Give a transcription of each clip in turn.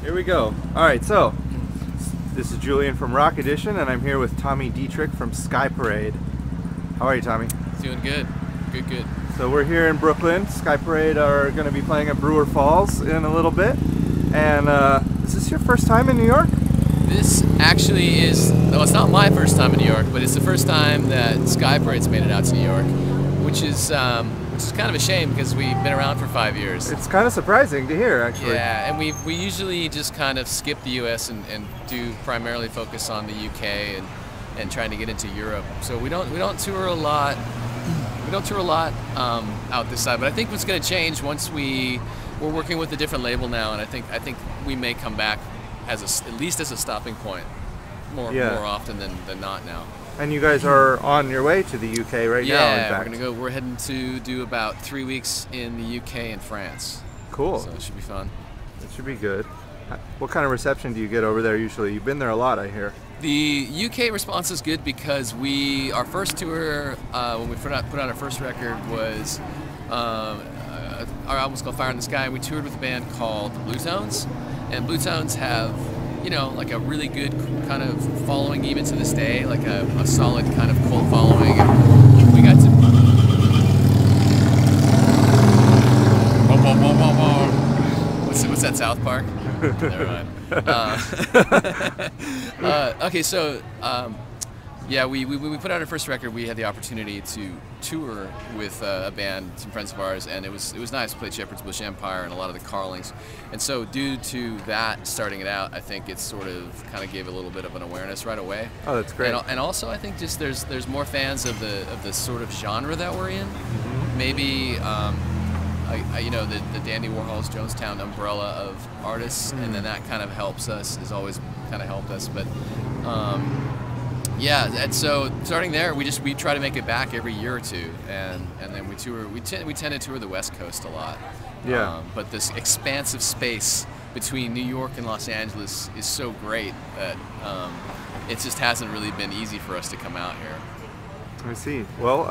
Here we go. All right, so this is Julian from Rock Edition, and I'm here with Tommy Dietrick from Sky Parade. How are you, Tommy? Doing good. Good. So we're here in Brooklyn. Sky Parade are going to be playing at Brewer Falls in a little bit. And is this your first time in New York? This actually is, well, it's not my first time in New York, but it's the first time that Sky Parade's made it out to New York, which is kind of a shame because we've been around for 5 years. It's kind of surprising to hear, actually. Yeah, and we usually just kind of skip the U.S. and do primarily focus on the U.K. and trying to get into Europe. So we don't tour a lot. We don't tour a lot out this side, but I think what's going to change once we're working with a different label now, and I think we may come back at least as a stopping point more often than not now. And you guys are on your way to the UK right now, in fact. Yeah, we're heading to do about 3 weeks in the UK and France. Cool. So it should be fun. It should be good. What kind of reception do you get over there usually? You've been there a lot, I hear. The UK response is good because our first tour, when we put out our first record, was our album's called Fire in the Sky, and we toured with a band called the Blue Tones. And Blue Tones have, like a really good kind of following even to this day, like a solid kind of cult following. And we got to... What's that, South Park? Never mind. Okay, so yeah, we put out our first record. We had the opportunity to tour with a band, some friends of ours, and it was nice. We played Shepherd's Bush Empire and a lot of the Carlings, and so due to that starting it out, I think it sort of kind of gave a little bit of an awareness right away. Oh, that's great. And also, I think just there's more fans of the sort of genre that we're in. Mm-hmm. Maybe the Dandy Warhol's Jonestown umbrella of artists, and then that kind of helps us. Has always kind of helped us, but. Yeah, and so starting there, we try to make it back every year or two, and then we tour. We tend to tour the West Coast a lot. Yeah. But this expansive space between New York and Los Angeles is so great that it just hasn't really been easy for us to come out here. I see. Well,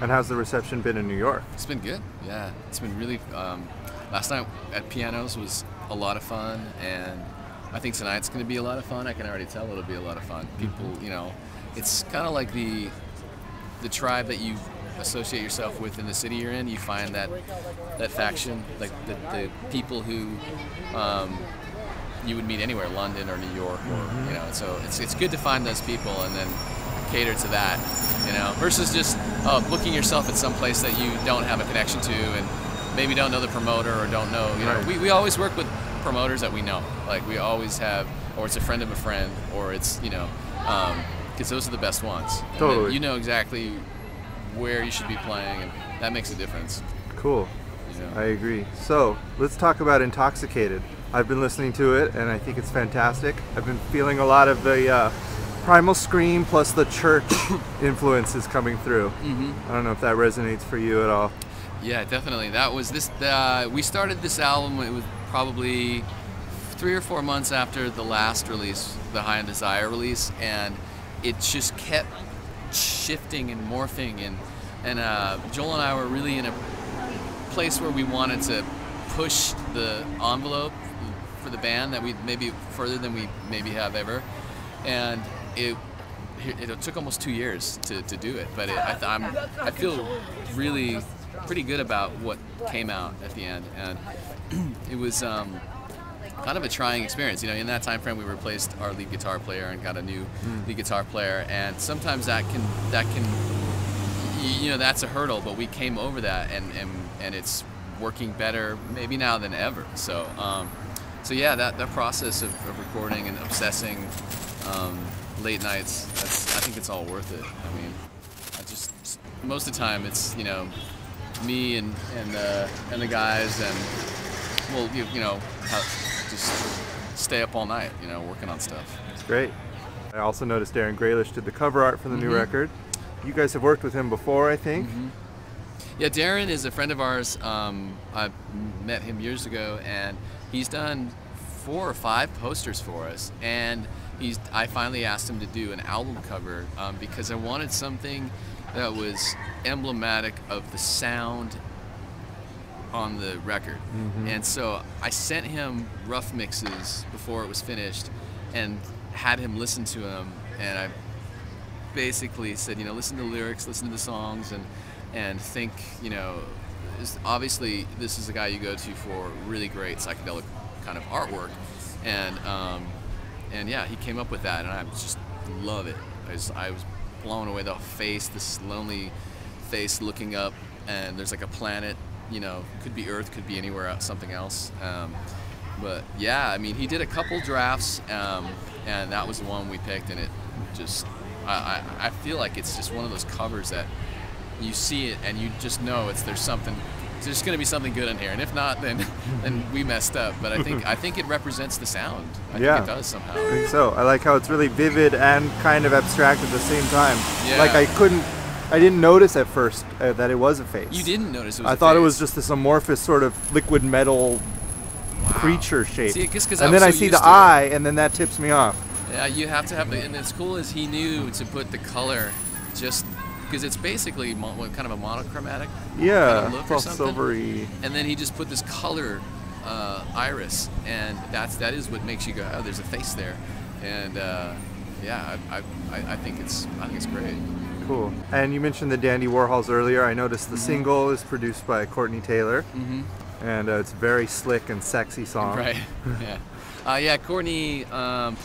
and how's the reception been in New York? It's been good. Yeah, it's been really. Last night at Pianos was a lot of fun, and I think tonight's going to be a lot of fun. I can already tell it'll be a lot of fun. People, it's kind of like the tribe that you associate yourself with in the city you're in. You find that faction, like the people who you would meet anywhere, London or New York, or So it's good to find those people and then cater to that, versus just booking yourself at some place that you don't have a connection to and maybe don't know the promoter or don't know. Right. We always work with promoters that we know, like we always have, or it's a friend of a friend, or it's because those are the best ones. Totally. And you know exactly where you should be playing, and that makes a difference. Cool. I agree. So let's talk about Intoxicated. I've been listening to it, and I think it's fantastic. I've been feeling a lot of the Primal Scream plus the Church influences coming through. I don't know if that resonates for you at all. Yeah, definitely. That was this. We started this album. It was probably 3 or 4 months after the last release, the High on Desire release, and it just kept shifting and morphing. And Joel and I were really in a place where we wanted to push the envelope for the band that we maybe further than we maybe have ever, and it took almost 2 years to do it. But I feel really pretty good about what came out at the end, and it was kind of a trying experience. In that time frame, we replaced our lead guitar player and got a new lead guitar player, and sometimes that can that's a hurdle. But we came over that, and it's working better maybe now than ever. So yeah, that process of recording and obsessing late nights, I think it's all worth it. I mean, most of the time it's me and the guys, and we'll just stay up all night, working on stuff. It's great. I also noticed Darren Graylish did the cover art for the new record. You guys have worked with him before, I think. Yeah, Darren is a friend of ours. I met him years ago, and he's done 4 or 5 posters for us. And I finally asked him to do an album cover because I wanted something that was emblematic of the sound on the record. And so I sent him rough mixes before it was finished and had him listen to them, and I basically said, you know, listen to the lyrics, listen to the songs, and think, you know, obviously this is a guy you go to for really great psychedelic kind of artwork, and yeah, he came up with that, and I just love it. I was blown away. The face, this lonely face looking up, and there's like a planet, you know, could be Earth, could be anywhere else, something else. But yeah, I mean, he did a couple drafts, and that was the one we picked, and it just, I feel like it's just one of those covers that you see it and you just know there's going to be something good in here, and if not, then we messed up. But I think it represents the sound. I think it does somehow. I think so. I like how it's really vivid and kind of abstract at the same time. Yeah. Like I didn't notice at first that it was a face. You didn't notice it was I thought it was just this amorphous sort of liquid metal creature shape. See, and then I see the eye, and then that tips me off. Yeah, you have to have and it's cool is he knew to put the color just because it's basically kind of a monochromatic kind of look or something. Silvery. And then he just put this color iris, and that is what makes you go, oh, there's a face there. And yeah, I think it's great. Cool. And you mentioned the Dandy Warhols earlier. I noticed the single is produced by Courtney Taylor, and it's a very slick and sexy song. Right. Yeah. Yeah. Courtney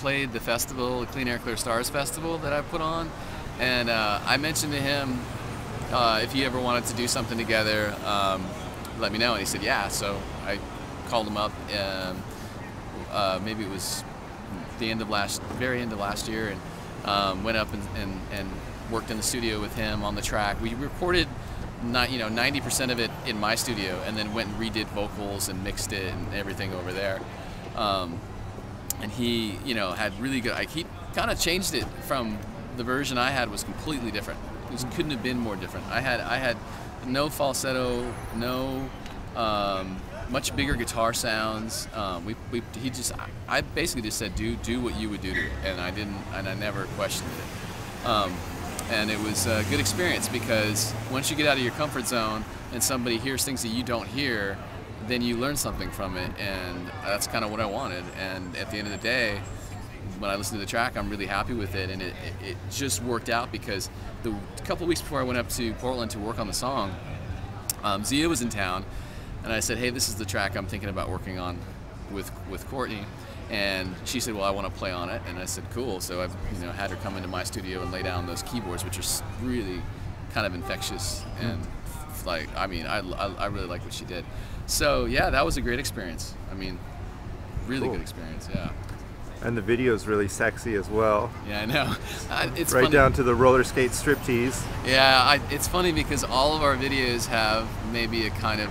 played the festival, the Clean Air Clear Stars Festival that I put on, and I mentioned to him if he ever wanted to do something together, let me know. And he said, yeah. So I called him up. Maybe it was the very end of last year, and went up and worked in the studio with him on the track. We recorded 90% of it in my studio, and then went and redid vocals and mixed it and everything over there. And he, had really good. He kind of changed it from the version I had was completely different. It couldn't have been more different. I had no falsetto, no much bigger guitar sounds. I basically just said do what you would do to it, and I never questioned it. And it was a good experience because once you get out of your comfort zone and somebody hears things that you don't hear, then you learn something from it, and that's kind of what I wanted. And at the end of the day, when I listen to the track, I'm really happy with it, and it just worked out because a couple weeks before I went up to Portland to work on the song, Zia was in town, and I said, hey, this is the track I'm thinking about working on with Courtney. And she said, well, I want to play on it. And I said, cool. So I've had her come into my studio and lay down those keyboards, which are really kind of infectious. And I really like what she did. So yeah, that was a great experience. Really good experience, yeah. And the video is really sexy as well. Yeah, I know. It's right funny. Down to the roller skate striptease. Yeah, it's funny because all of our videos have maybe a kind of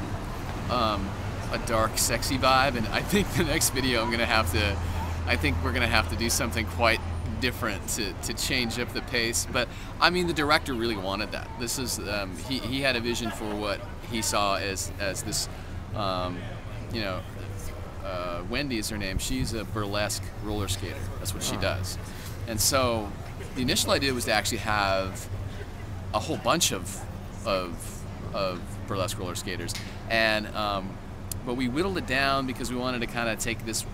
a dark, sexy vibe, and I think the next video we're gonna have to do something quite different to change up the pace. But the director really wanted that. This is he had a vision for what he saw as this, Wendy is her name. She's a burlesque roller skater. That's what she does. And so the initial idea was to actually have a whole bunch of burlesque roller skaters, and but we whittled it down because we wanted to kind of take this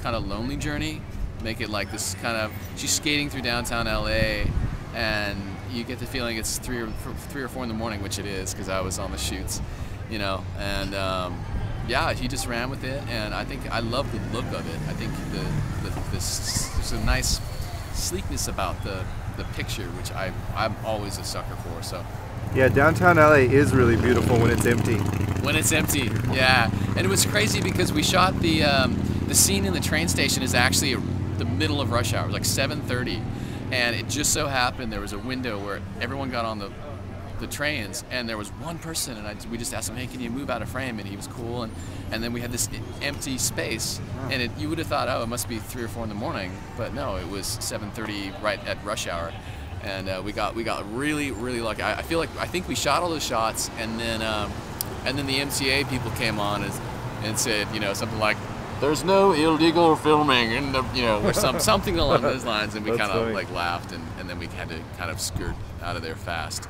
kind of lonely journey, make it like this kind of, she's skating through downtown LA, and you get the feeling it's 3 or 4 in the morning, which it is because I was on the shoots, and yeah, he just ran with it, and I love the look of it. I think there's a nice sleekness about the picture, which I'm always a sucker for. So. Yeah, downtown LA is really beautiful when it's empty. When it's empty, yeah. And it was crazy because we shot the scene in the train station is actually the middle of rush hour, like 7:30, and it just so happened there was a window where everyone got on the trains, and there was one person, and we just asked him, hey, can you move out of frame? And he was cool, and then we had this empty space, and you would have thought, oh, it must be 3 or 4 in the morning, but no, it was 7:30 right at rush hour. And we got really, really lucky. I think we shot all those shots, and then the MTA people came on and said, something like, "There's no illegal filming," and or something along those lines. And we kind of laughed, and then we had to kind of skirt out of there fast.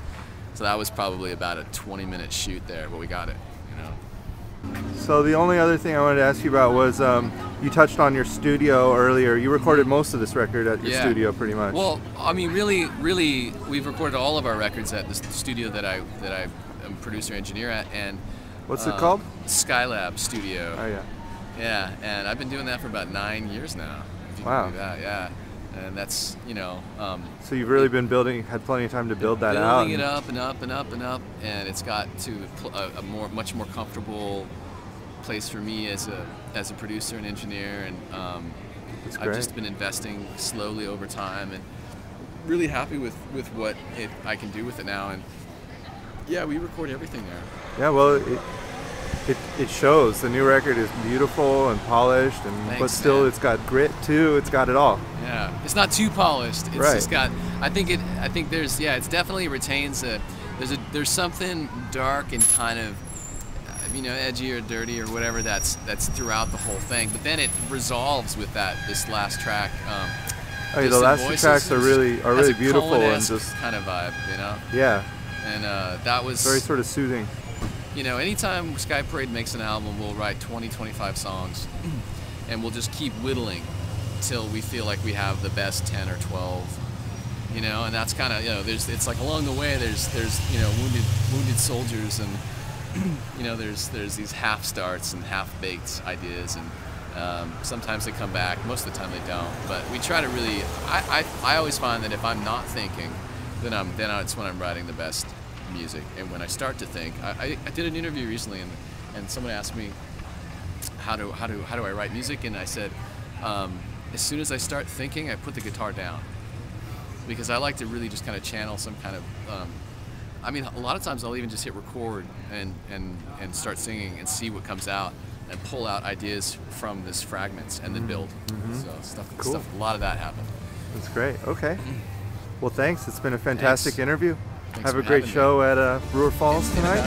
So that was probably about a 20-minute shoot there, but we got it. So the only other thing I wanted to ask you about was you touched on your studio earlier. You recorded most of this record at your studio, pretty much. Well, I mean, really, we've recorded all of our records at the studio that I am producer engineer at, and what's it called? Skylab Studio. Oh yeah. Yeah, and I've been doing that for about 9 years now. If you can believe that, yeah. And that's, you know. So you've really been had plenty of time to build that out. Building it up and up and up and up, and it's got to a much more comfortable place for me as a producer and engineer, and I've just been investing slowly over time, and really happy with what I can do with it now. And yeah, we record everything there. Yeah, well, it shows. The new record is beautiful and polished, and but still, it's got grit too. It's got it all. Yeah, it's not too polished. It's just got. I think there's. Yeah, it's definitely retains there's something dark and kind of, you know, edgy or dirty or whatever that's throughout the whole thing. But then it resolves with this last track. The last two tracks are really beautiful and just kind of vibe, you know. Yeah. And that was very sort of soothing. You know, anytime Sky Parade makes an album, we'll write 20, 25 songs, and we'll just keep whittling till we feel like we have the best 10 or 12. You know, and that's kind of, you know, it's like along the way there's you know, wounded soldiers, and you know, there's these half starts and half baked ideas, and sometimes they come back. Most of the time they don't. But we try to really. I always find that if I'm not thinking, then it's when I'm writing the best music. And when I start to think, I did an interview recently, and someone asked me how do I write music, and I said, as soon as I start thinking, I put the guitar down, because I like to really just kind of channel some kind of. I mean, a lot of times I'll even just hit record and start singing and see what comes out, and pull out ideas from this fragments and then build. So Cool. A lot of that happened. That's great. Okay. Well, thanks. It's been a fantastic interview. Thanks Have a great show at Brewer Falls tonight.